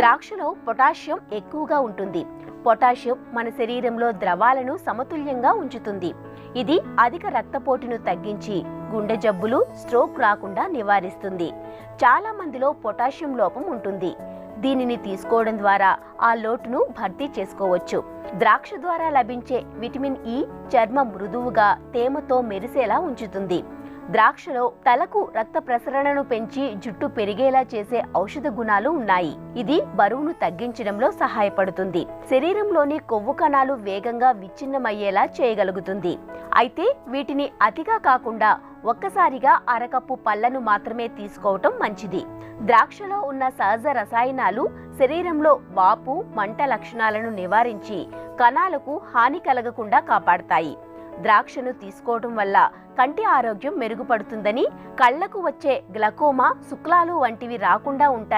ద్రాక్షలో potassium ఎక్కువగా ఉంటుంది. Potassium మన శరీరంలో ద్రవాలను సమతుల్యంగా ఉంచుతుంది. ఇది అధిక రక్తపోటును తగ్గించి గుండె జబ్బులు, స్ట్రోక్ రాకుండా నివారిస్తుంది. చాలా మందిలో పొటాషియం లోపం ఉంటుంది. దీనిని తీసుకోవడం ద్వారా ఆ లోటును భర్తీ చేసుకోవచ్చు. ద్రాక్ష ద్వారా లభించే విటమిన్ ఇ చర్మం మృదువుగా, తేమతో మెరిసేలా ఉంచుతుంది. ద్రాక్షలో తలకు రక్త ప్రసరణను పెంచి జుట్టు పెరిగేలా చేసే ఔషధ గుణాలు ఉన్నాయి. ఇది బరువును తగ్గించడంలో సహాయపడుతుంది. శరీరంలోని కొవ్వు కణాలు వేగంగా విచ్ఛిన్నమయ్యేలా చేయగలుగుతుంది. అయితే వీటిని అతిగా కాకుండా ఒక్కసారిగా అరకప్పు పళ్లను మాత్రమే తీసుకోవటం మంచిది. ద్రాక్షలో ఉన్న సహజ రసాయనాలు శరీరంలో వాపు, మంట లక్షణాలను నివారించి కణాలకు హాని కలగకుండా కాపాడతాయి. ద్రాక్షను తీసుకోవడం వల్ల కంటి ఆరోగ్యం మెరుగుపడుతుందని, కళ్లకు వచ్చే గ్లకోమా, శుక్లాలు వంటివి రాకుండా ఉంటాయి.